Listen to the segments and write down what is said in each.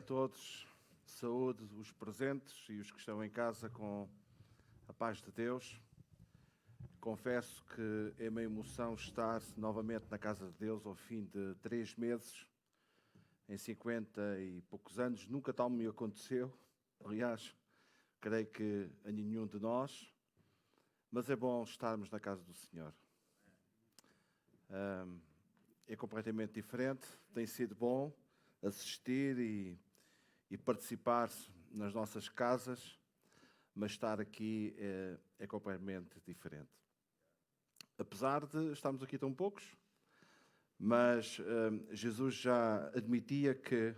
todos, saúde os presentes e os que estão em casa com a paz de Deus. Confesso que é uma emoção estar novamente na casa de Deus ao fim de 3 meses, em 50 e poucos anos. Nunca tal me aconteceu, aliás, creio que a nenhum de nós, mas é bom estarmos na casa do Senhor. É completamente diferente, tem sido bom assistir e participar nas nossas casas, mas estar aqui é completamente diferente. Apesar de estarmos aqui tão poucos, mas Jesus já admitia que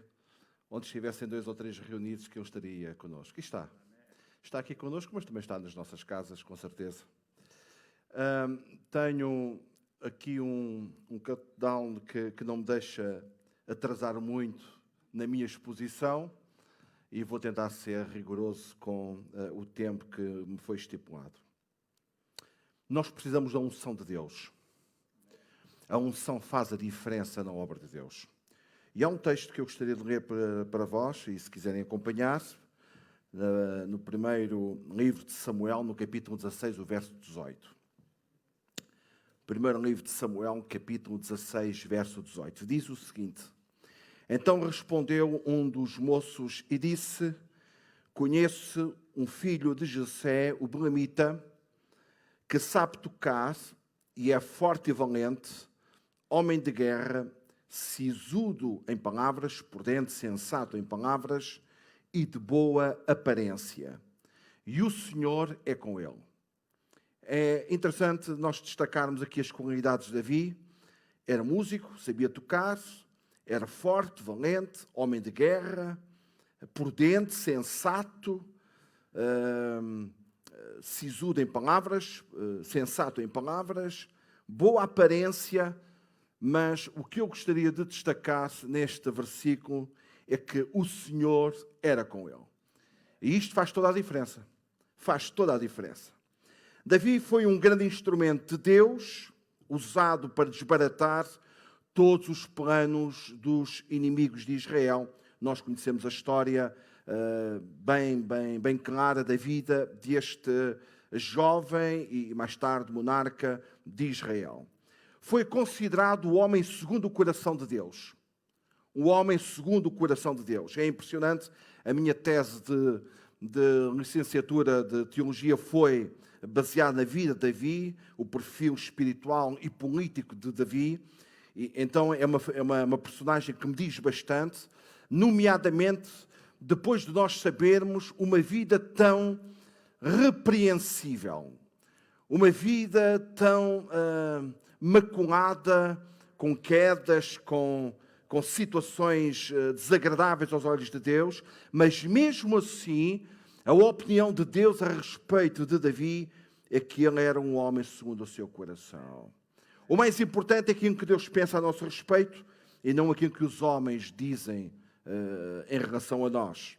onde estivessem 2 ou 3 reunidos que Ele estaria connosco. E está. Está aqui connosco, mas também está nas nossas casas, com certeza. Tenho aqui um countdown que não me deixa atrasar muito na minha exposição e vou tentar ser rigoroso com o tempo que me foi estipulado. Nós precisamos da unção de Deus. A unção faz a diferença na obra de Deus. E há um texto que eu gostaria de ler para vós, e se quiserem acompanhar, no primeiro livro de Samuel, no capítulo 16, o verso 18. Primeiro livro de Samuel, capítulo 16, verso 18. Diz o seguinte: Então respondeu um dos moços e disse: Conheço um filho de Jessé, o belemita, que sabe tocar e é forte e valente, homem de guerra, sisudo em palavras, prudente, sensato em palavras e de boa aparência. E o Senhor é com ele. É interessante nós destacarmos aqui as qualidades de Davi. Era músico, sabia tocar, era forte, valente, homem de guerra, prudente, sensato, sisudo em palavras, sensato em palavras, boa aparência, mas o que eu gostaria de destacar neste versículo é que o Senhor era com ele. E isto faz toda a diferença. Faz toda a diferença. Davi foi um grande instrumento de Deus, usado para desbaratar todos os planos dos inimigos de Israel. Nós conhecemos a história bem clara da vida deste jovem e mais tarde monarca de Israel. Foi considerado o homem segundo o coração de Deus. O homem segundo o coração de Deus. É impressionante. A minha tese de licenciatura de teologia foi baseada na vida de Davi, o perfil espiritual e político de Davi. E, então é uma personagem que me diz bastante, nomeadamente depois de nós sabermos uma vida tão repreensível, uma vida tão maculada, com quedas, com situações desagradáveis aos olhos de Deus, mas mesmo assim, a opinião de Deus a respeito de Davi é que ele era um homem segundo o seu coração. O mais importante é aquilo que Deus pensa a nosso respeito e não aquilo que os homens dizem em relação a nós.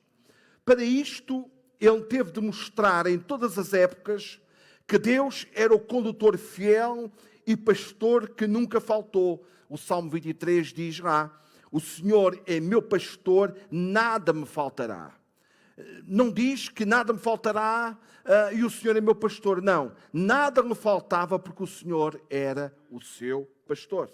Para isto, ele teve de mostrar em todas as épocas que Deus era o condutor fiel e pastor que nunca faltou. O Salmo 23 diz lá: O Senhor é meu pastor, nada me faltará. Não diz que nada me faltará e o Senhor é meu pastor. Não, nada me faltava porque o Senhor era o seu pastor.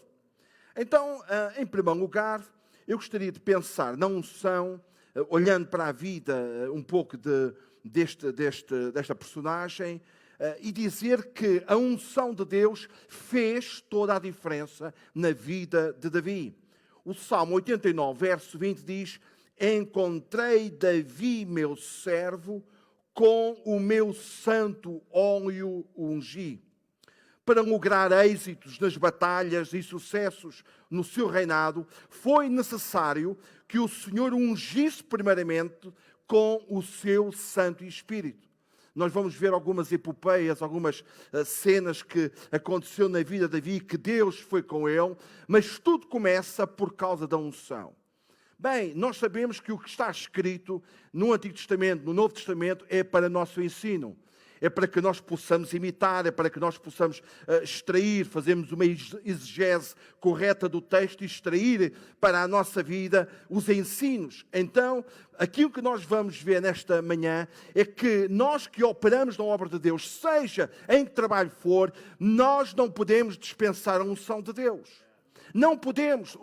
Então, em primeiro lugar, eu gostaria de pensar na unção, olhando para a vida um pouco desta personagem, e dizer que a unção de Deus fez toda a diferença na vida de Davi. O Salmo 89, verso 20 diz: Encontrei Davi, meu servo, com o meu santo óleo ungi. Para lograr êxitos nas batalhas e sucessos no seu reinado, foi necessário que o Senhor ungisse primeiramente com o seu Santo Espírito. Nós vamos ver algumas epopeias, algumas cenas que aconteceu na vida de Davi, que Deus foi com ele, mas tudo começa por causa da unção. Bem, nós sabemos que o que está escrito no Antigo Testamento, no Novo Testamento, é para nosso ensino. é para que nós possamos imitar, é para que nós possamos extrair, fazermos uma exegese correta do texto e extrair para a nossa vida os ensinos. Então, aquilo que nós vamos ver nesta manhã é que nós que operamos na obra de Deus, seja em que trabalho for, nós não podemos dispensar a unção de Deus. Não podemos.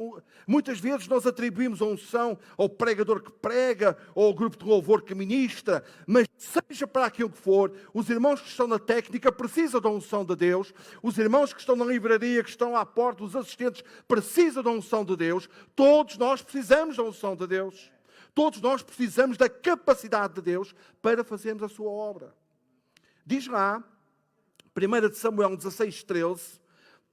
Muitas vezes nós atribuímos a unção ao pregador que prega, ou ao grupo de louvor que ministra, mas seja para aquilo que for, os irmãos que estão na técnica precisam da unção de Deus, os irmãos que estão na livraria, que estão à porta, os assistentes precisam da unção de Deus, todos nós precisamos da unção de Deus. Todos nós precisamos da capacidade de Deus para fazermos a sua obra. Diz lá, 1 Samuel 16:13,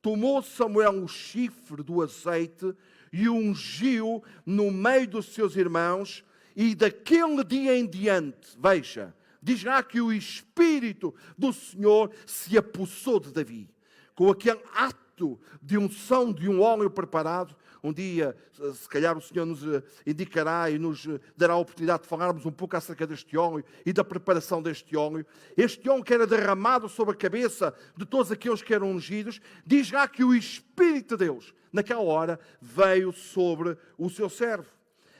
tomou Samuel o chifre do azeite e o ungiu no meio dos seus irmãos, e daquele dia em diante, veja, diz lá que o Espírito do Senhor se apossou de Davi. Com aquele ato de unção de um óleo preparado, um dia, se calhar, o Senhor nos indicará e nos dará a oportunidade de falarmos um pouco acerca deste óleo e da preparação deste óleo. Este óleo que era derramado sobre a cabeça de todos aqueles que eram ungidos, diz lá que o Espírito de Deus, naquela hora, veio sobre o seu servo.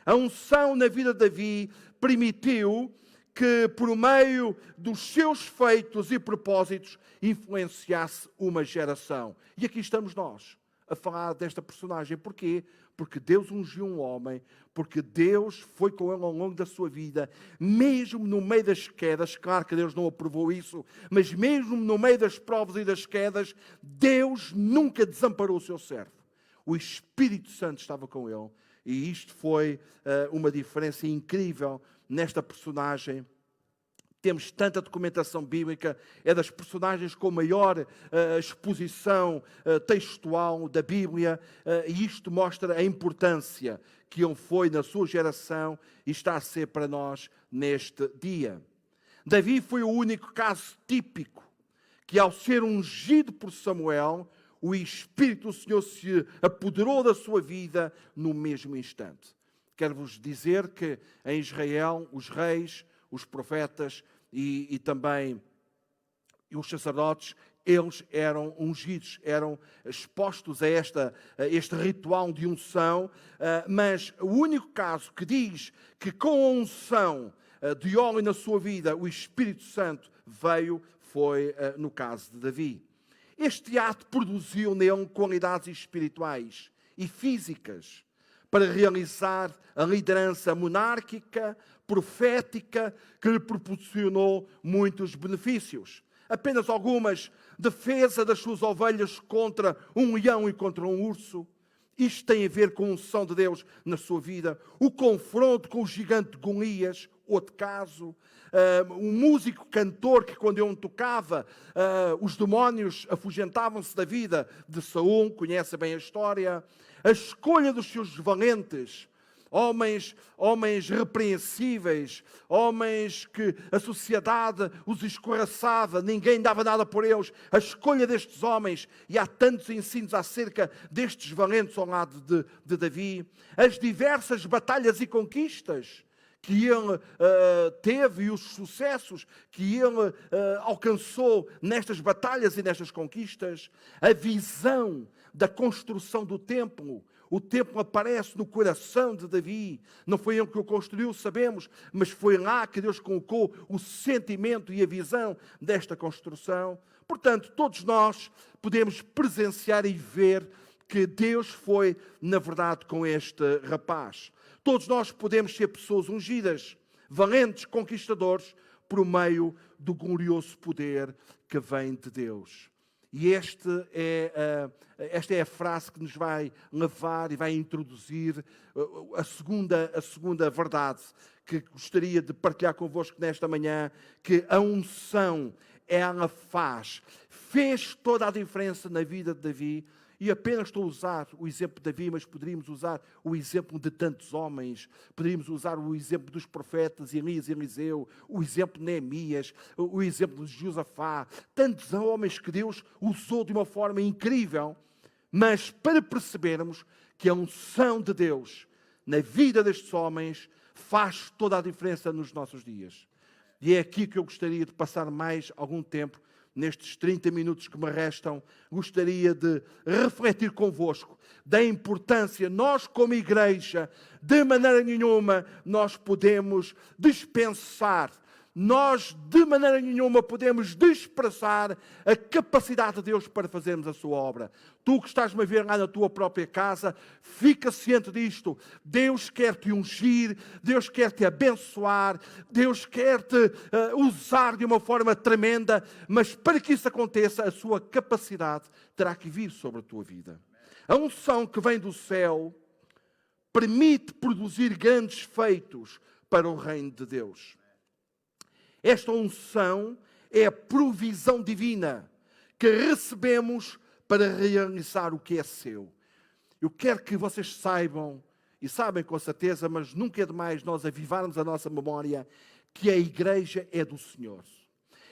A unção na vida de Davi permitiu que, por meio dos seus feitos e propósitos, influenciasse uma geração. E aqui estamos nós a falar desta personagem. Porquê? Porque Deus ungiu um homem, porque Deus foi com ele ao longo da sua vida, mesmo no meio das quedas. Claro que Deus não aprovou isso, mas mesmo no meio das provas e das quedas, Deus nunca desamparou o seu servo. O Espírito Santo estava com ele, e isto foi uma diferença incrível nesta personagem. Temos tanta documentação bíblica, é das personagens com maior exposição textual da Bíblia, e isto mostra a importância que ele foi na sua geração e está a ser para nós neste dia. Davi foi o único caso típico que, ao ser ungido por Samuel, o Espírito do Senhor se apoderou da sua vida no mesmo instante. Quero-vos dizer que em Israel os reis, os profetas e também os sacerdotes, eles eram ungidos, eram expostos a este ritual de unção, mas o único caso que diz que com a unção de óleo na sua vida o Espírito Santo veio foi no caso de Davi. Este ato produziu nele qualidades espirituais e físicas para realizar a liderança monárquica, profética, que lhe proporcionou muitos benefícios. Apenas algumas: defesa das suas ovelhas contra um leão e contra um urso. Isto tem a ver com a unção de Deus na sua vida. O confronto com o gigante Golias, outro caso. Um músico cantor que, quando ele tocava, os demónios afugentavam-se da vida de Saul, conhece bem a história. A escolha dos seus valentes, homens repreensíveis, homens que a sociedade os escorraçava, ninguém dava nada por eles. A escolha destes homens, e há tantos ensinos acerca destes valentes ao lado de Davi. As diversas batalhas e conquistas que ele teve e os sucessos que ele alcançou nestas batalhas e nestas conquistas. A visão da construção do templo. O templo aparece no coração de Davi. Não foi ele que o construiu, sabemos, mas foi lá que Deus colocou o sentimento e a visão desta construção. Portanto, todos nós podemos presenciar e ver que Deus foi, na verdade, com este rapaz. Todos nós podemos ser pessoas ungidas, valentes, conquistadores, por meio do glorioso poder que vem de Deus. E esta é a frase que nos vai levar e vai introduzir a segunda verdade que gostaria de partilhar convosco nesta manhã, que a unção, ela fez toda a diferença na vida de Davi. E apenas estou a usar o exemplo de Davi, mas poderíamos usar o exemplo de tantos homens, poderíamos usar o exemplo dos profetas, Elias e Eliseu, o exemplo de Neemias, o exemplo de Josafá, tantos homens que Deus usou de uma forma incrível, mas para percebermos que a unção de Deus na vida destes homens faz toda a diferença nos nossos dias. E é aqui que eu gostaria de passar mais algum tempo, nestes 30 minutos que me restam, gostaria de refletir convosco da importância, nós como igreja, de maneira nenhuma nós podemos dispensar, nós de maneira nenhuma podemos desprezar a capacidade de Deus para fazermos a sua obra. Tu que estás-me a ver lá na tua própria casa, fica ciente disto. Deus quer te ungir, Deus quer te abençoar, Deus quer te usar de uma forma tremenda, mas para que isso aconteça, a sua capacidade terá que vir sobre a tua vida. A unção que vem do céu permite produzir grandes feitos para o reino de Deus. Esta unção é a provisão divina que recebemos para realizar o que é seu. Eu quero que vocês saibam, e sabem com certeza, mas nunca é demais nós avivarmos a nossa memória, que a igreja é do Senhor.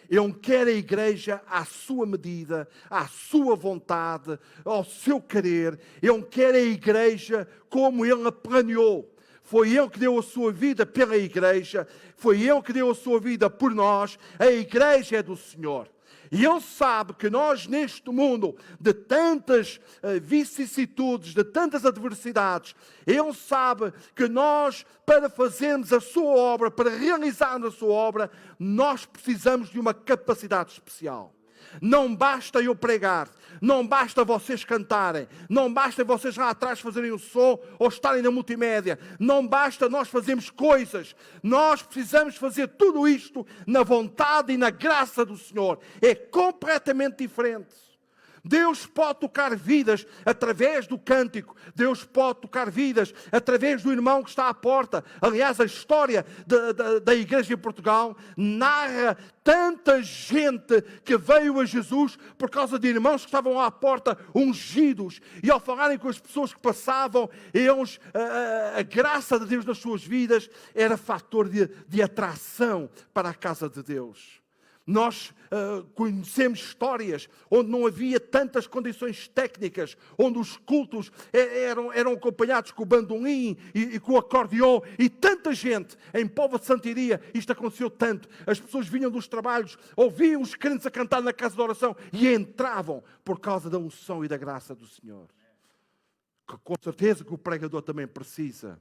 Ele quer a igreja à sua medida, à sua vontade, ao seu querer. Ele quer a igreja como Ele a planeou. Foi Ele que deu a sua vida pela igreja. Foi Ele que deu a sua vida por nós. A igreja é do Senhor. E Ele sabe que nós, neste mundo de tantas vicissitudes, de tantas adversidades, Ele sabe que nós, para fazermos a sua obra, para realizarmos a sua obra, nós precisamos de uma capacidade especial. Não basta eu pregar, não basta vocês cantarem, não basta vocês lá atrás fazerem o som ou estarem na multimédia, não basta nós fazermos coisas, nós precisamos fazer tudo isto na vontade e na graça do Senhor. É completamente diferente. Deus pode tocar vidas através do cântico. Deus pode tocar vidas através do irmão que está à porta. Aliás, a história da igreja em Portugal narra tanta gente que veio a Jesus por causa de irmãos que estavam à porta ungidos. E ao falarem com as pessoas que passavam, eles, a graça de Deus nas suas vidas era fator de atração para a casa de Deus. Nós conhecemos histórias onde não havia tantas condições técnicas, onde os cultos eram acompanhados com o bandolim e com o acordeon, e tanta gente em Póvoa de Santiria, isto aconteceu tanto, as pessoas vinham dos trabalhos, ouviam os crentes a cantar na casa de oração e entravam por causa da unção e da graça do Senhor. Com certeza que o pregador também precisa.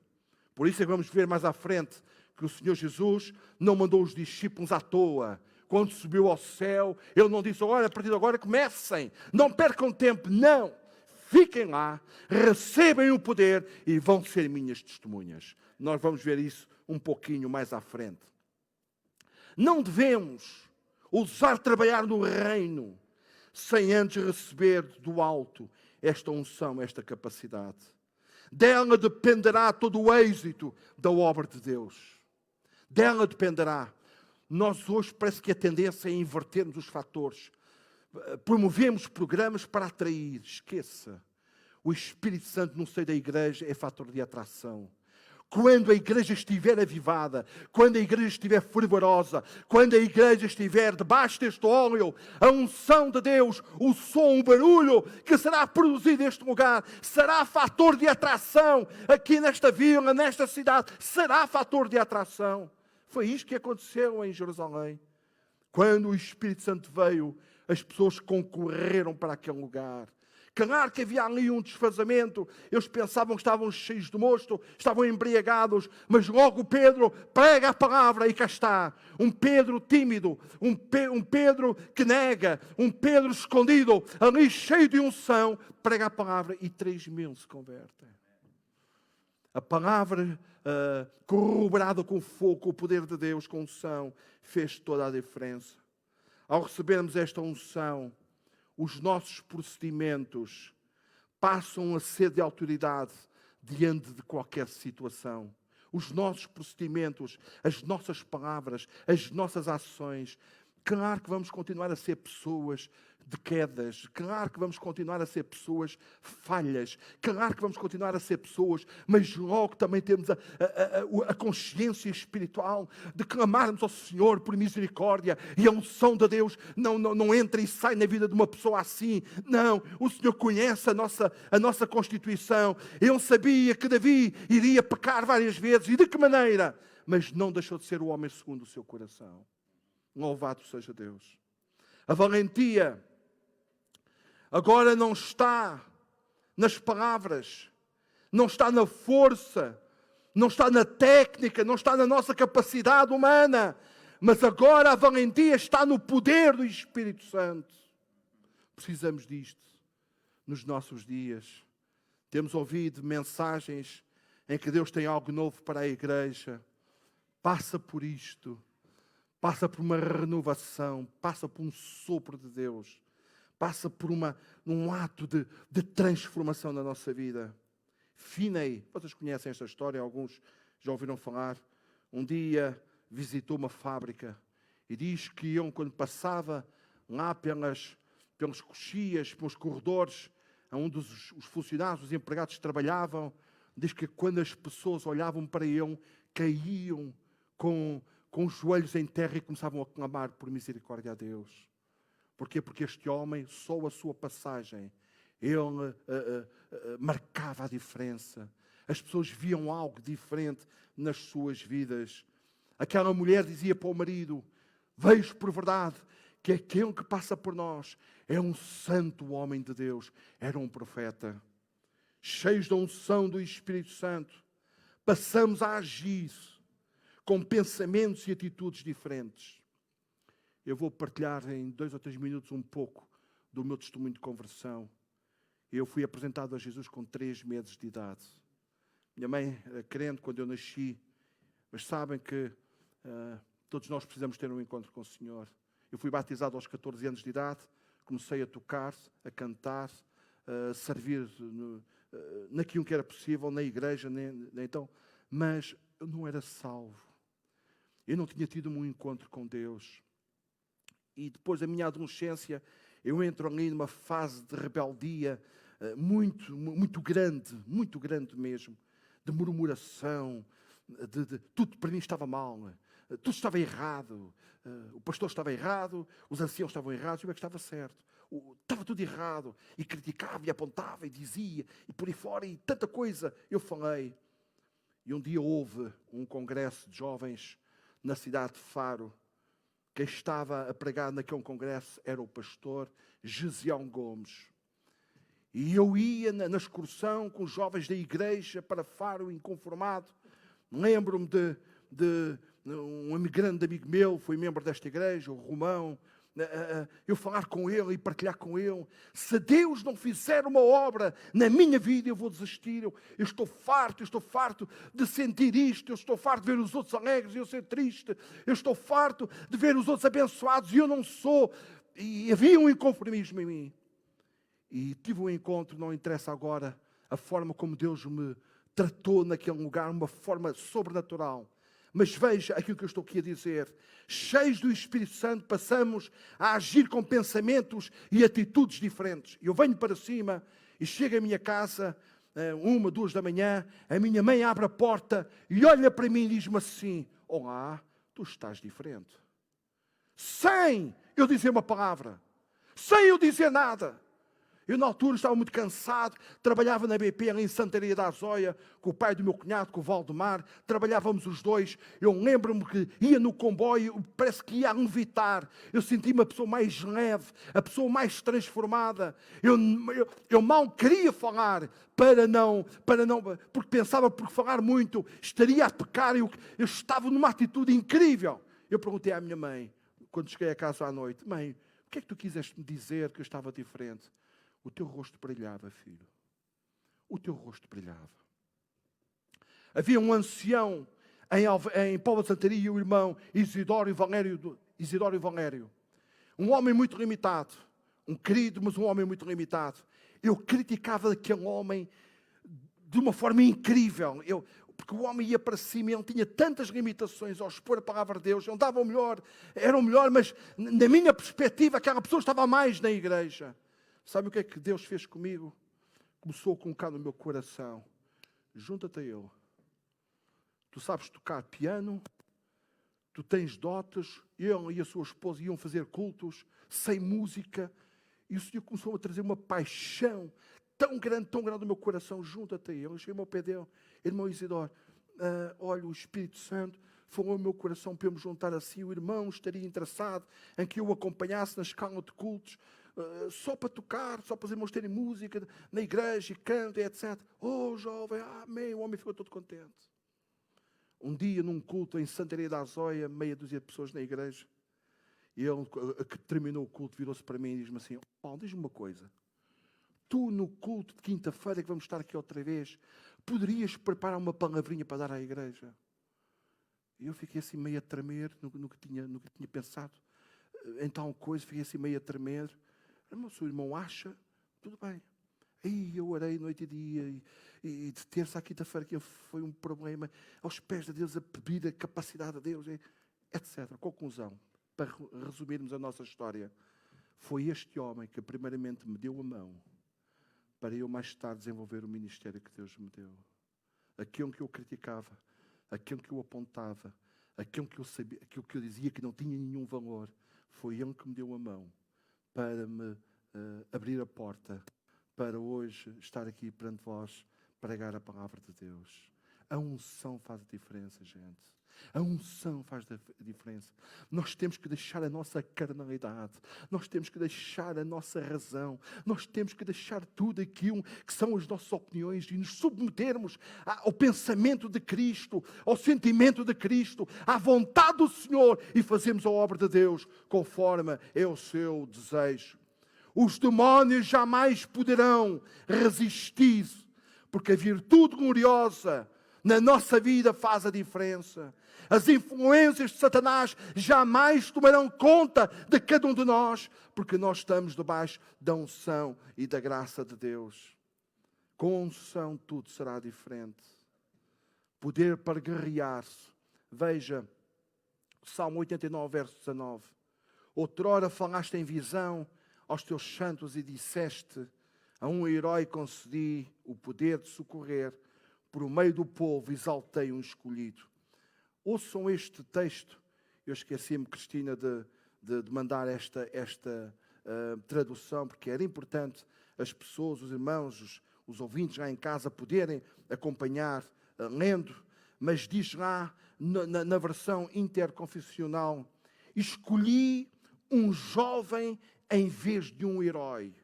Por isso é que vamos ver mais à frente que o Senhor Jesus não mandou os discípulos à toa. Quando subiu ao céu, Ele não disse: olha, a partir de agora comecem, não percam tempo. Não, fiquem lá, recebem o poder e vão ser minhas testemunhas. Nós vamos ver isso um pouquinho mais à frente. Não devemos ousar trabalhar no reino sem antes receber do alto esta unção, esta capacidade. Dela dependerá todo o êxito da obra de Deus. Dela dependerá. Nós hoje parece que a tendência é invertermos os fatores. Promovemos programas para atrair. Esqueça. O Espírito Santo no seio da igreja é fator de atração. Quando a igreja estiver avivada, quando a igreja estiver fervorosa, quando a igreja estiver debaixo deste óleo, a unção de Deus, o som, o barulho que será produzido neste lugar, será fator de atração aqui nesta vila, nesta cidade, será fator de atração. Foi isto que aconteceu em Jerusalém. Quando o Espírito Santo veio, as pessoas concorreram para aquele lugar. Claro que havia ali um desfazamento. Eles pensavam que estavam cheios de mosto, estavam embriagados, mas logo Pedro prega a palavra e cá está. Um Pedro tímido, um Pedro que nega, um Pedro escondido, ali cheio de unção, prega a palavra e 3.000 se convertem. A palavra corroborada com fogo, com o poder de Deus, com unção, fez toda a diferença. Ao recebermos esta unção, os nossos procedimentos passam a ser de autoridade diante de qualquer situação. Os nossos procedimentos, as nossas palavras, as nossas ações Claro que vamos continuar a ser pessoas de quedas. Claro que vamos continuar a ser pessoas falhas. Claro que vamos continuar a ser pessoas, mas logo também temos a consciência espiritual de clamarmos ao Senhor por misericórdia, e a unção de Deus não entra e sai na vida de uma pessoa assim. Não, o Senhor conhece a nossa constituição. Ele sabia que Davi iria pecar várias vezes, e de que maneira? Mas não deixou de ser o homem segundo o seu coração. Louvado seja Deus. A valentia agora não está nas palavras, não está na força, não está na técnica, não está na nossa capacidade humana, mas agora a valentia está no poder do Espírito Santo. Precisamos disto nos nossos dias. Temos ouvido mensagens em que Deus tem algo novo para a igreja. Passa por isto. Passa por uma renovação, passa por um sopro de Deus, passa por um ato de transformação na nossa vida. Finney, vocês conhecem esta história, alguns já ouviram falar. Um dia visitou uma fábrica e diz que quando passava lá pelos coxias, pelos corredores, onde os funcionários, os empregados trabalhavam, diz que quando as pessoas olhavam para ele, caíam com os joelhos em terra e começavam a clamar por misericórdia a Deus. Porquê? Porque este homem, só a sua passagem, ele marcava a diferença. As pessoas viam algo diferente nas suas vidas. Aquela mulher dizia para o marido: vejo por verdade que aquele que passa por nós é um santo homem de Deus. Era um profeta. Cheios da unção do Espírito Santo, passamos a agir com pensamentos e atitudes diferentes. Eu vou partilhar em 2 ou 3 minutos um pouco do meu testemunho de conversão. Eu fui apresentado a Jesus com 3 meses de idade. Minha mãe era crente quando eu nasci, mas sabem que todos nós precisamos ter um encontro com o Senhor. Eu fui batizado aos 14 anos de idade, comecei a tocar, a cantar, a servir naquilo que era possível, na igreja, então, mas eu não era salvo. Eu não tinha tido um encontro com Deus. E depois da minha adolescência, eu entro ali numa fase de rebeldia muito grande mesmo, de murmuração, tudo para mim estava mal, tudo estava errado, o pastor estava errado, os anciãos estavam errados, eu é que estava certo. Estava tudo errado, e criticava, e apontava, e dizia, e por aí fora, e tanta coisa eu falei. E um dia houve um congresso de jovens na cidade de Faro. Quem estava a pregar naquele congresso era o pastor Gesião Gomes. E eu ia na excursão com os jovens da igreja para Faro, inconformado. Lembro-me de um grande amigo meu, foi membro desta igreja, o Romão. Eu falar com ele e partilhar com ele: se Deus não fizer uma obra na minha vida, eu vou desistir. Eu estou farto de sentir isto, eu estou farto de ver os outros alegres e eu ser triste, eu estou farto de ver os outros abençoados e eu não sou. E havia um inconformismo em mim. E tive um encontro, não interessa agora a forma como Deus me tratou naquele lugar, uma forma sobrenatural. Mas veja aquilo que eu estou aqui a dizer. Cheios do Espírito Santo, passamos a agir com pensamentos e atitudes diferentes. Eu venho para cima e chego à minha casa, 1, 2 da manhã, a minha mãe abre a porta e olha para mim e diz-me assim: olá, tu estás diferente. Sem eu dizer uma palavra, sem eu dizer nada. Eu, na altura, estava muito cansado, trabalhava na BP, ali em Santaria da Azóia, com o pai do meu cunhado, com o Valdemar, trabalhávamos os dois. Eu lembro-me que ia no comboio, parece que ia a levitar. Eu senti-me a pessoa mais leve, a pessoa mais transformada. Eu mal queria falar, porque pensava que por falar muito estaria a pecar. Eu estava numa atitude incrível. Eu perguntei à minha mãe, quando cheguei a casa à noite: mãe, o que é que tu quiseste me dizer que eu estava diferente? O teu rosto brilhava, filho. O teu rosto brilhava. Havia um ancião em Póvoa de Santaria, o irmão Isidório Valério. Um homem muito limitado. Um querido, mas um homem muito limitado. Eu criticava aquele homem de uma forma incrível. porque o homem ia para cima e ele tinha tantas limitações ao expor a palavra de Deus. Ele dava o melhor, era o melhor, mas na minha perspectiva, aquela pessoa estava mais na igreja. Sabe o que é que Deus fez comigo? Começou a colocar no meu coração: junta-te a Ele. Tu sabes tocar piano, tu tens dotes. Ele e a sua esposa iam fazer cultos sem música. E o Senhor começou a trazer uma paixão tão grande no meu coração. Junta-te a Ele. Eu cheguei ao pé dele: irmão Isidoro, olha, o Espírito Santo falou no meu coração para eu me juntar assim. O irmão estaria interessado em que eu o acompanhasse na escala de cultos, só para tocar, só para os irmãos terem música na igreja e canto, etc. Oh, jovem, amém. O homem ficou todo contente. Um dia, num culto em Santaria da Azóia, meia dúzia de pessoas na igreja, e ele, que terminou o culto, virou-se para mim e diz-me assim: Paulo, diz-me uma coisa. Tu, no culto de quinta-feira, que vamos estar aqui outra vez, poderias preparar uma palavrinha para dar à igreja? E eu fiquei assim meio a tremer, nunca tinha pensado em tal coisa, fiquei assim meio a tremer. Mas o irmão acha, tudo bem. Aí eu orei noite e dia, e de terça à quinta-feira que foi um problema, aos pés de Deus, a pedir a capacidade de Deus, etc. Conclusão, para resumirmos a nossa história, foi este homem que primeiramente me deu a mão para eu mais tarde desenvolver o ministério que Deus me deu. Aquilo que eu criticava, aquilo que eu apontava, aquilo que eu sabia, aquilo que eu dizia que não tinha nenhum valor, foi Ele que me deu a mão para me abrir a porta para hoje estar aqui perante vós, pregar a palavra de Deus. A unção faz a diferença, gente. A unção faz a diferença. Nós temos que deixar a nossa carnalidade. Nós temos que deixar a nossa razão. Nós temos que deixar tudo aquilo que são as nossas opiniões e nos submetermos ao pensamento de Cristo, ao sentimento de Cristo, à vontade do Senhor e fazermos a obra de Deus conforme é o seu desejo. Os demónios jamais poderão resistir, porque a virtude gloriosa na nossa vida faz a diferença. As influências de Satanás jamais tomarão conta de cada um de nós, porque nós estamos debaixo da unção e da graça de Deus. Com a unção tudo será diferente. Poder para guerrear-se. Veja, Salmo 89, verso 19. Outrora falaste em visão aos teus santos e disseste: a um herói concedi o poder de socorrer, por meio do povo exaltei um escolhido. Ouçam este texto. Eu esqueci-me, Cristina, de mandar esta tradução, porque era importante as pessoas, os irmãos, os ouvintes lá em casa poderem acompanhar lendo, mas diz lá na versão interconfessional: escolhi um jovem em vez de um herói.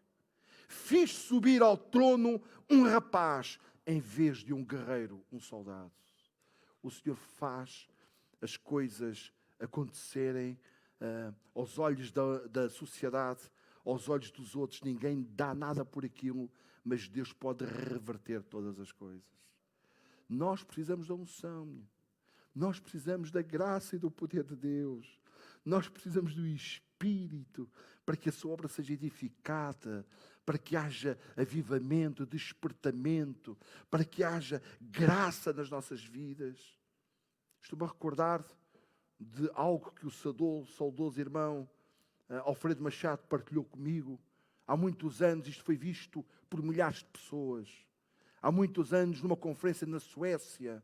Fiz subir ao trono um rapaz em vez de um guerreiro, um soldado. O Senhor faz as coisas acontecerem aos olhos da sociedade, aos olhos dos outros. Ninguém dá nada por aquilo, mas Deus pode reverter todas as coisas. Nós precisamos da unção. Nós precisamos da graça e do poder de Deus. Nós precisamos do Espírito para que a sua obra seja edificada, para que haja avivamento, despertamento, para que haja graça nas nossas vidas. Estou-me a recordar de algo que o saudoso irmão Alfredo Machado partilhou comigo. Há muitos anos isto foi visto por milhares de pessoas. Há muitos anos, numa conferência na Suécia,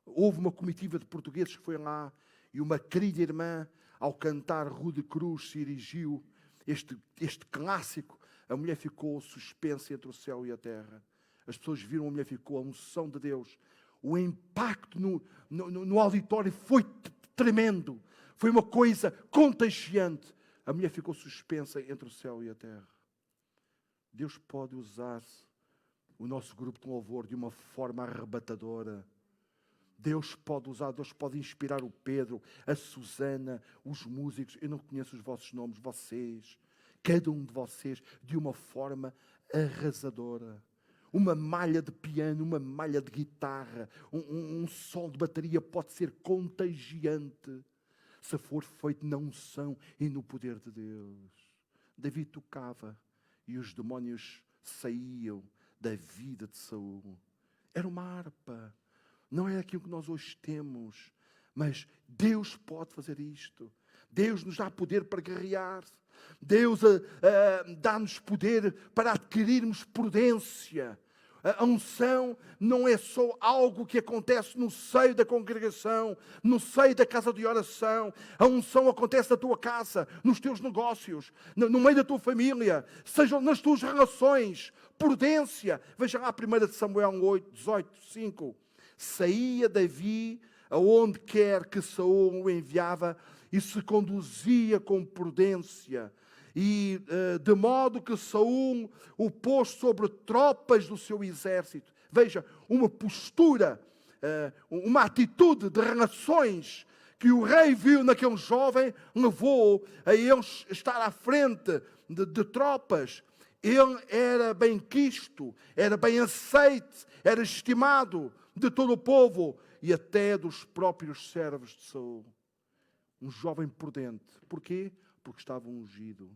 houve uma comitiva de portugueses que foi lá e uma querida irmã, ao cantar Rude Cruz, se erigiu este clássico. A mulher ficou suspensa entre o céu e a terra. As pessoas viram, a mulher ficou, a unção de Deus. O impacto no auditório foi tremendo. Foi uma coisa contagiante. A mulher ficou suspensa entre o céu e a terra. Deus pode usar o nosso grupo de louvor de uma forma arrebatadora. Deus pode usar, Deus pode inspirar o Pedro, a Susana, os músicos. Eu não conheço os vossos nomes, vocês, cada um de vocês, de uma forma arrasadora. Uma malha de piano, uma malha de guitarra, um som de bateria pode ser contagiante se for feito na unção e no poder de Deus. Davi tocava e os demónios saíam da vida de Saul. Era uma harpa. Não é aquilo que nós hoje temos. Mas Deus pode fazer isto. Deus nos dá poder para guerrear. Deus dá-nos poder para adquirirmos prudência. A unção não é só algo que acontece no seio da congregação, no seio da casa de oração. A unção acontece na tua casa, nos teus negócios, no meio da tua família, sejam nas tuas relações. Prudência. Veja lá 1 Samuel 8, 18, 5. Saía Davi aonde quer que Saul o enviava e se conduzia com prudência. E de modo que Saul o pôs sobre tropas do seu exército. Veja, uma postura, uma atitude de relações que o rei viu naquele jovem levou a ele estar à frente de tropas. Ele era bem quisto, era bem aceite, era estimado de todo o povo e até dos próprios servos de Saul. Um jovem prudente. Porquê? Porque estava ungido.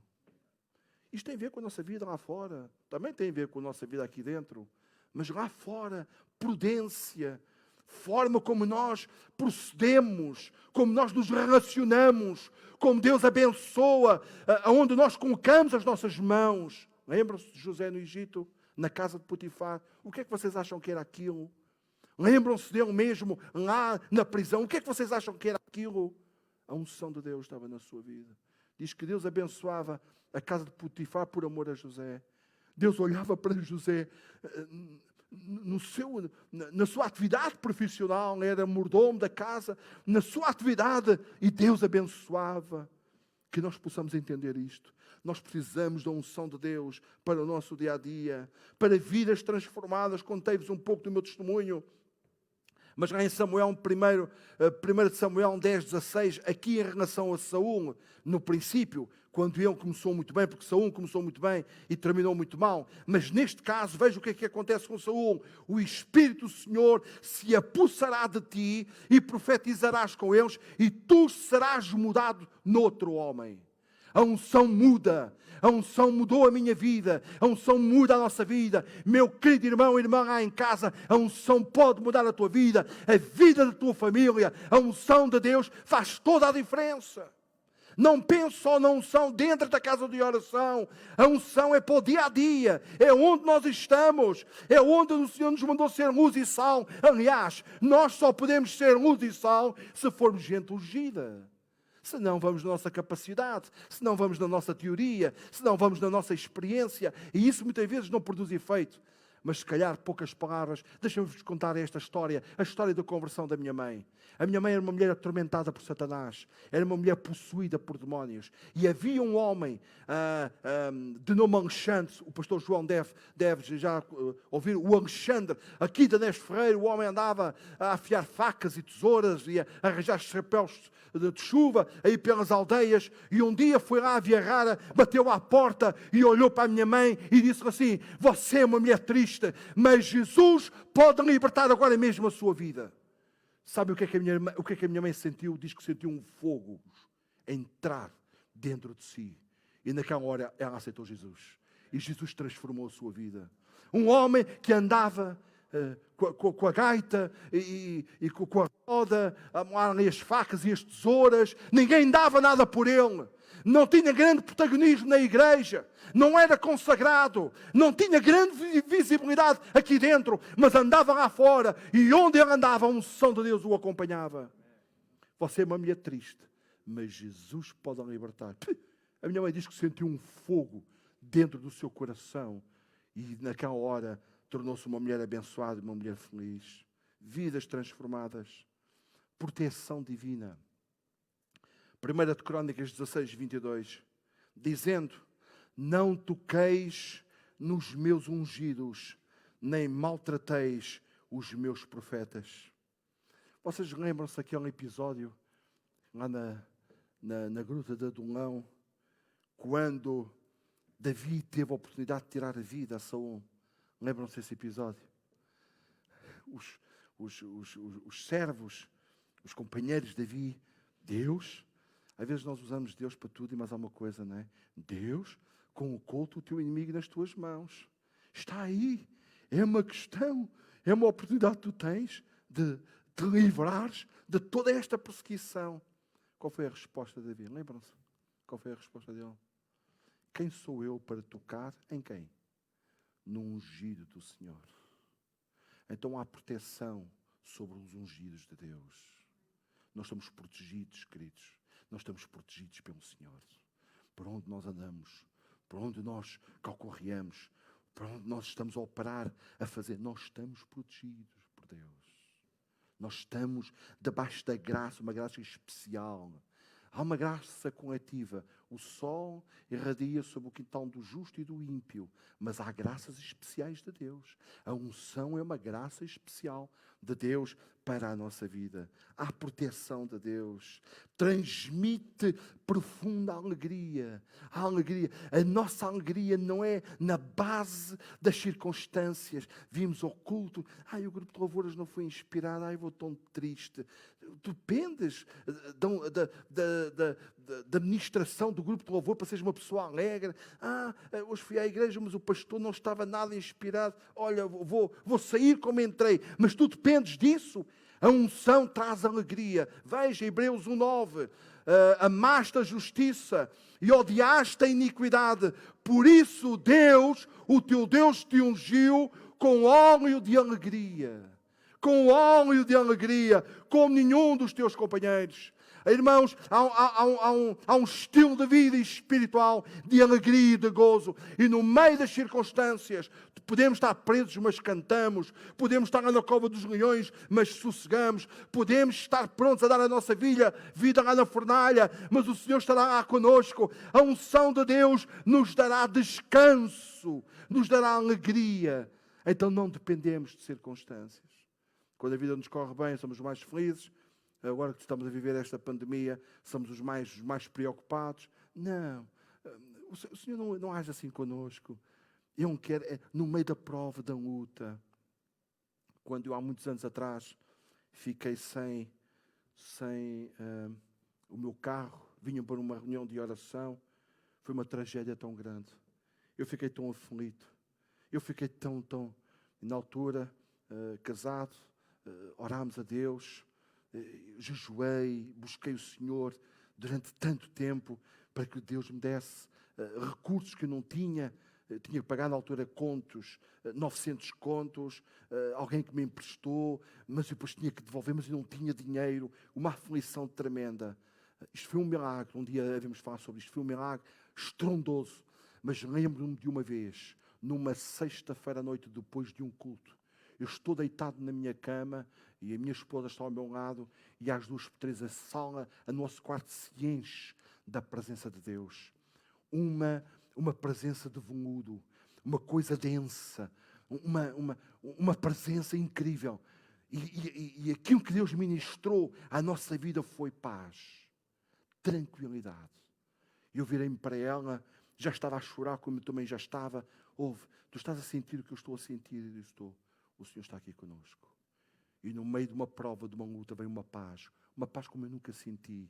Isto tem a ver com a nossa vida lá fora. Também tem a ver com a nossa vida aqui dentro. Mas lá fora, prudência, forma como nós procedemos, como nós nos relacionamos, como Deus abençoa, aonde nós colocamos as nossas mãos. Lembram-se de José no Egito, na casa de Potifar? O que é que vocês acham que era aquilo? Lembram-se dele mesmo lá na prisão? O que é que vocês acham que era aquilo? A unção de Deus estava na sua vida. Diz que Deus abençoava a casa de Potifar por amor a José. Deus olhava para José na sua atividade profissional, era mordomo da casa, na sua atividade, e Deus abençoava. Que nós possamos entender isto. Nós precisamos da unção de Deus para o nosso dia a dia, para vidas transformadas. Contei-vos um pouco do meu testemunho. Mas lá em Samuel, 1 Samuel 10, 16, aqui em relação a Saul, no princípio, quando ele começou muito bem, porque Saul começou muito bem e terminou muito mal. Mas neste caso, veja o que é que acontece com Saul. O Espírito do Senhor se apossará de ti e profetizarás com eles e tu serás mudado noutro homem. A unção muda. A unção mudou a minha vida. A unção muda a nossa vida. Meu querido irmão e irmã lá em casa, a unção pode mudar a tua vida, a vida da tua família. A unção de Deus faz toda a diferença. Não pense só na unção dentro da casa de oração. A unção é para o dia a dia. É onde nós estamos. É onde o Senhor nos mandou ser luz e sal. Aliás, nós só podemos ser luz e sal se formos gente ungida. Se não vamos na nossa capacidade, se não vamos na nossa teoria, se não vamos na nossa experiência. E isso muitas vezes não produz efeito. Mas se calhar poucas palavras. Deixem-vos contar esta história, a história da conversão da minha mãe. A minha mãe era uma mulher atormentada por Satanás. Era uma mulher possuída por demónios. E havia um homem de nome Alexandre. O pastor João deve já ouvir. O Alexandre, aqui da Neste Ferreiro, o homem andava a afiar facas e tesouras e a arranjar chapéus de chuva aí pelas aldeias. E um dia foi lá a Via Rara, bateu à porta e olhou para a minha mãe e disse assim: você é uma mulher triste, mas Jesus pode libertar agora mesmo a sua vida. Sabe o que é que a minha mãe sentiu? Diz que sentiu um fogo entrar dentro de si. E naquela hora ela aceitou Jesus. E Jesus transformou a sua vida. Um homem que andava com a gaita e com a roda, as facas e as tesouras. Ninguém dava nada por ele. Não tinha grande protagonismo na igreja, não era consagrado, não tinha grande visibilidade aqui dentro, mas andava lá fora e onde ele andava, a unção de Deus o acompanhava. Você é uma mulher triste, mas Jesus pode a libertar. A minha mãe diz que sentiu um fogo dentro do seu coração e naquela hora tornou-se uma mulher abençoada, uma mulher feliz. Vidas transformadas, proteção divina. 1 de Crônicas 16, 22, dizendo: não toqueis nos meus ungidos, nem maltrateis os meus profetas. Vocês lembram-se daquele episódio lá na gruta de Adulão, quando Davi teve a oportunidade de tirar a vida a Saul? Lembram-se desse episódio? Os servos, os companheiros de Davi, Deus... Às vezes nós usamos Deus para tudo e mais alguma coisa, não é? Deus colocou o teu inimigo nas tuas mãos. Está aí. É uma questão, é uma oportunidade que tu tens de te livrares de toda esta perseguição. Qual foi a resposta de Davi? Lembram-se? Qual foi a resposta dele? Quem sou eu para tocar em quem? No ungido do Senhor. Então há proteção sobre os ungidos de Deus. Nós estamos protegidos, queridos. Nós estamos protegidos pelo Senhor. Por onde nós andamos, por onde nós calcorreamos, por onde nós estamos a operar, a fazer, nós estamos protegidos por Deus. Nós estamos debaixo da graça, uma graça especial. Há uma graça coletiva. O sol irradia sobre o quintal do justo e do ímpio, mas há graças especiais de Deus. A unção é uma graça especial de Deus para a nossa vida. Há proteção de Deus. Transmite profunda alegria. A alegria. A nossa alegria não é na base das circunstâncias. Vimos ao culto. O grupo de louvores não foi inspirado. Vou tão triste. Tu dependes da ministração do grupo de louvor para seres uma pessoa alegre. Hoje fui à igreja, mas o pastor não estava nada inspirado. Olha, vou sair como entrei. Mas tu dependes disso. A unção traz alegria. Veja, Hebreus 1:9. Amaste a justiça e odiaste a iniquidade. Por isso Deus, o teu Deus, te ungiu com óleo de alegria. Com óleo de alegria, como nenhum dos teus companheiros. Irmãos, há um estilo de vida espiritual de alegria e de gozo. E no meio das circunstâncias, podemos estar presos, mas cantamos. Podemos estar lá na cova dos leões, mas sossegamos. Podemos estar prontos a dar a nossa vida lá na fornalha, mas o Senhor estará lá conosco. A unção de Deus nos dará descanso, nos dará alegria. Então não dependemos de circunstâncias. Quando a vida nos corre bem, somos os mais felizes. Agora que estamos a viver esta pandemia, somos os mais preocupados. Não. O Senhor não age assim conosco. Ele não quer, no meio da prova, da luta. Quando eu, há muitos anos atrás, fiquei sem o meu carro, vinham para uma reunião de oração, foi uma tragédia tão grande. Eu fiquei tão aflito. Eu fiquei tão... Na altura, casado, orámos a Deus, jejuei, busquei o Senhor durante tanto tempo para que Deus me desse recursos que eu não tinha. Tinha que pagar na altura contos, 900 contos, alguém que me emprestou, mas eu depois tinha que devolver, mas eu não tinha dinheiro. Uma aflição tremenda. Isto foi um milagre, um dia devemos falar sobre isto, foi um milagre estrondoso. Mas lembro-me de uma vez, numa sexta-feira à noite, depois de um culto, eu estou deitado na minha cama e a minha esposa está ao meu lado e às 2:03 a sala, o nosso quarto se enche da presença de Deus. Uma presença de veludo, uma coisa densa, uma presença incrível. E aquilo que Deus ministrou à nossa vida foi paz, tranquilidade. Eu virei-me para ela, já estava a chorar, como eu também já estava. Tu estás a sentir o que eu estou a sentir? E eu estou. O Senhor está aqui conosco. E no meio de uma prova, de uma luta, veio uma paz como eu nunca senti.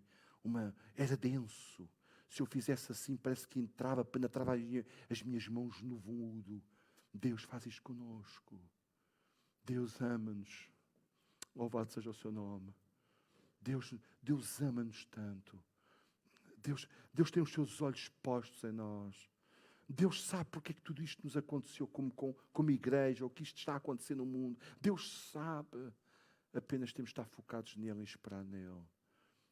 Era denso. Se eu fizesse assim, parece que penetrava as minhas mãos no veludo. Deus faz isto conosco. Deus ama-nos. Louvado seja o seu nome. Deus ama-nos tanto. Deus tem os seus olhos postos em nós. Deus sabe porque é que tudo isto nos aconteceu como igreja, ou que isto está a acontecer no mundo. Deus sabe. Apenas temos de estar focados nele e esperar nele.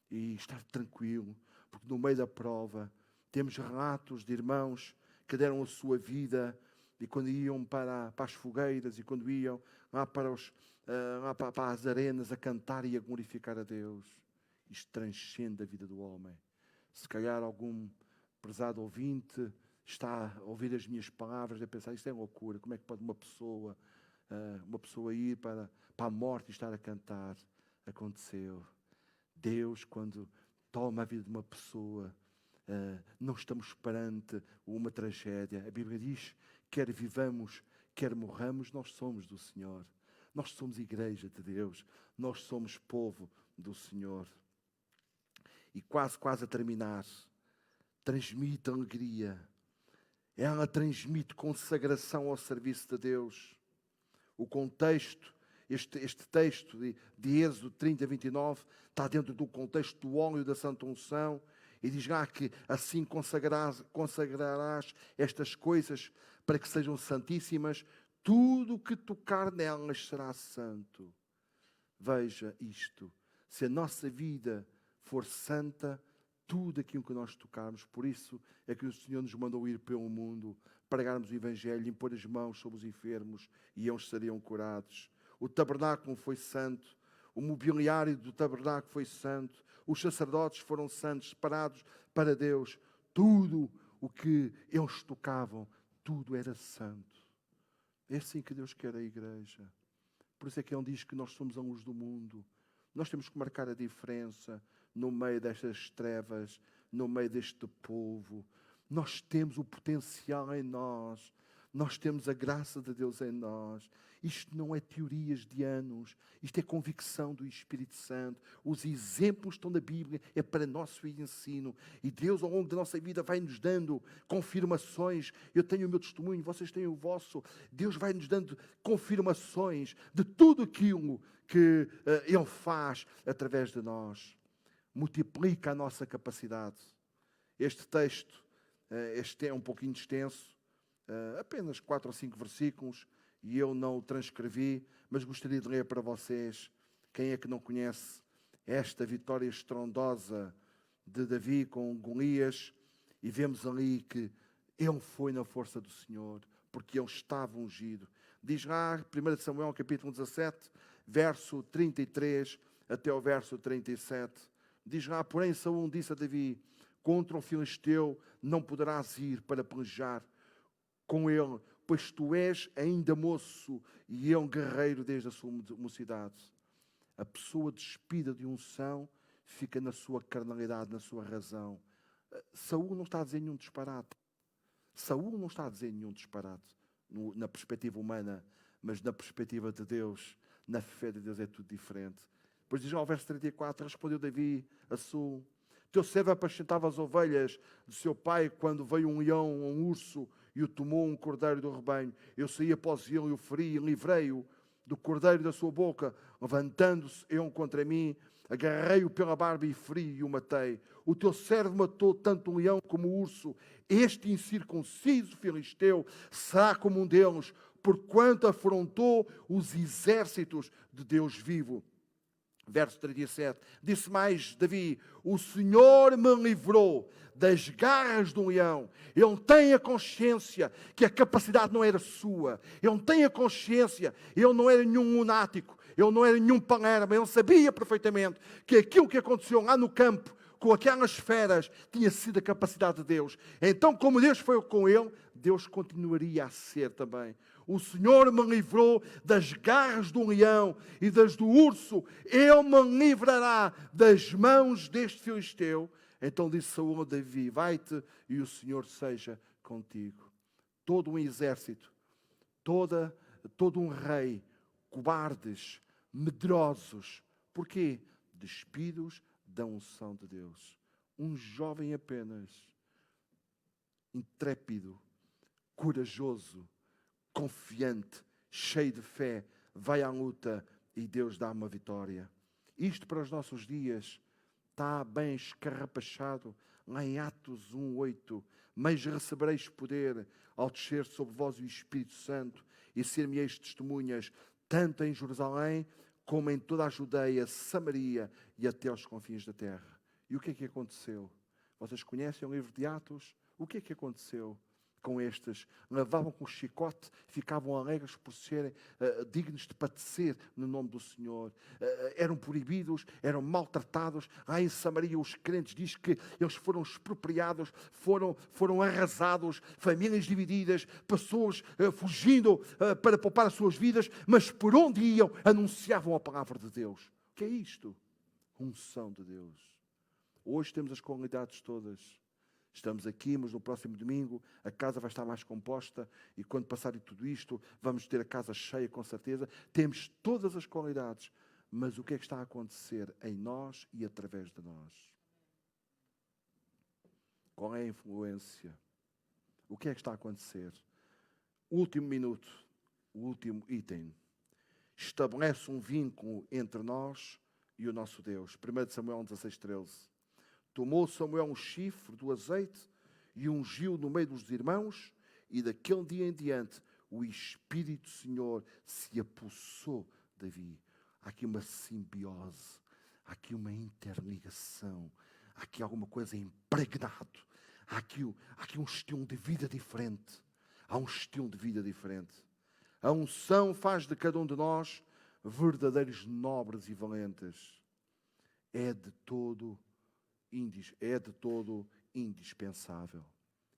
E estar tranquilo, porque no meio da prova temos relatos de irmãos que deram a sua vida e quando iam para as fogueiras e quando iam lá para as arenas a cantar e a glorificar a Deus. Isto transcende a vida do homem. Se calhar algum prezado ouvinte está a ouvir as minhas palavras e a pensar, isto é loucura, como é que pode uma pessoa ir para a morte e estar a cantar? Aconteceu. Deus, quando toma a vida de uma pessoa, não estamos perante uma tragédia. A Bíblia diz, quer vivamos, quer morramos, nós somos do Senhor. Nós somos igreja de Deus. Nós somos povo do Senhor. E quase a terminar, transmite alegria. Ela transmite consagração ao serviço de Deus. O contexto Este texto de Êxodo 30, 29 está dentro do contexto do óleo da Santa Unção e diz lá que assim consagrarás estas coisas para que sejam santíssimas, tudo o que tocar nelas será santo. Veja isto, se a nossa vida for santa, tudo aquilo que nós tocarmos, por isso é que o Senhor nos mandou ir pelo mundo, pregarmos o Evangelho, impor as mãos sobre os enfermos e eles seriam curados. O tabernáculo foi santo, o mobiliário do tabernáculo foi santo, os sacerdotes foram santos, separados para Deus. Tudo o que eles tocavam, tudo era santo. É assim que Deus quer a igreja. Por isso é que Ele diz que nós somos a luz do mundo. Nós temos que marcar a diferença no meio destas trevas, no meio deste povo. Nós temos o potencial em nós. Nós temos a graça de Deus em nós. Isto não é teorias de anos. Isto é convicção do Espírito Santo. Os exemplos estão na Bíblia. É para nosso ensino. E Deus, ao longo da nossa vida, vai nos dando confirmações. Eu tenho o meu testemunho, vocês têm o vosso. Deus vai nos dando confirmações de tudo aquilo que Ele faz através de nós. Multiplica a nossa capacidade. Este texto, este é um pouquinho extenso. Apenas 4 ou 5 versículos, e eu não o transcrevi, mas gostaria de ler para vocês. Quem é que não conhece esta vitória estrondosa de Davi com Golias? E vemos ali que ele foi na força do Senhor, porque ele estava ungido. Diz lá, 1 Samuel capítulo 17, verso 33 até o verso 37. Diz lá, porém Saul disse a Davi, contra o filisteu não poderás ir para pelejar com ele, pois tu és ainda moço e ele guerreiro desde a sua mocidade. A pessoa despida de unção fica na sua carnalidade, na sua razão. Saul não está a dizer nenhum disparate. Saul não está a dizer nenhum disparate na perspectiva humana, mas na perspectiva de Deus, na fé de Deus é tudo diferente. Depois diz ao verso 34, respondeu Davi a Saul, teu servo apacentava as ovelhas de seu pai quando veio um leão ou um urso e o tomou um cordeiro do rebanho. Eu saí após ele e o feri e livrei-o do cordeiro da sua boca. Levantando-se ele contra mim, agarrei-o pela barba e feri e o matei. O teu servo matou tanto o leão como o urso. Este incircunciso filisteu será como um deles, porquanto afrontou os exércitos de Deus vivo. Verso 37, disse mais Davi, o Senhor me livrou das garras do leão. Ele tem a consciência que a capacidade não era sua. Ele tem a consciência, ele não era nenhum lunático, ele não era nenhum palerma, ele sabia perfeitamente que aquilo que aconteceu lá no campo, com aquelas feras, tinha sido a capacidade de Deus. Então, como Deus foi com ele, Deus continuaria a ser também. O Senhor me livrou das garras do leão e das do urso. Ele me livrará das mãos deste filisteu. Então disse Saul a Davi, vai-te e o Senhor seja contigo. Todo um exército, todo um rei, cobardes, medrosos. Porquê? Despidos da unção de Deus. Um jovem apenas, intrépido, corajoso, confiante, cheio de fé, vai à luta e Deus dá uma vitória. Isto para os nossos dias está bem escarrapachado lá em Atos 1:8. Mas recebereis poder ao descer sobre vós o Espírito Santo e ser-me-eis testemunhas, tanto em Jerusalém como em toda a Judeia, Samaria e até aos confins da terra. E o que é que aconteceu? Vocês conhecem o livro de Atos? O que é que aconteceu com estes? Lavavam com chicote, ficavam alegres por serem dignos de padecer no nome do Senhor. Eram proibidos, eram maltratados. Lá em Samaria os crentes diz que eles foram expropriados, foram arrasados, famílias divididas, pessoas fugindo para poupar as suas vidas, mas por onde iam anunciavam a palavra de Deus. O que é isto? Unção de Deus. Hoje temos as qualidades todas. Estamos aqui, mas no próximo domingo a casa vai estar mais composta e quando passarem tudo isto, vamos ter a casa cheia com certeza. Temos todas as qualidades, mas o que é que está a acontecer em nós e através de nós? Qual é a influência? O que é que está a acontecer? Último minuto, o último item. estabelece um vínculo entre nós e o nosso Deus. 1 Samuel 16:13. Tomou Samuel um chifre do azeite e ungiu no meio dos irmãos, e daquele dia em diante o Espírito do Senhor se apossou de Davi. Há aqui uma simbiose, há aqui uma interligação, há aqui alguma coisa impregnado, há aqui um estilo de vida diferente. Há um estilo de vida diferente. A unção faz de cada um de nós verdadeiros nobres e valentes. É de todo indispensável.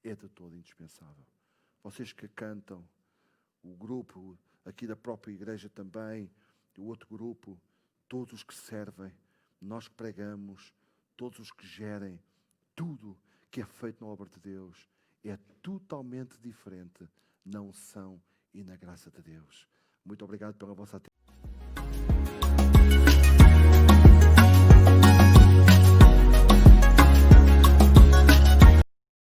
É de todo indispensável. Vocês que cantam, o grupo aqui da própria igreja também, o outro grupo, todos os que servem, nós que pregamos, todos os que gerem, tudo que é feito na obra de Deus é totalmente diferente na unção e na graça de Deus. Muito obrigado pela vossa atenção.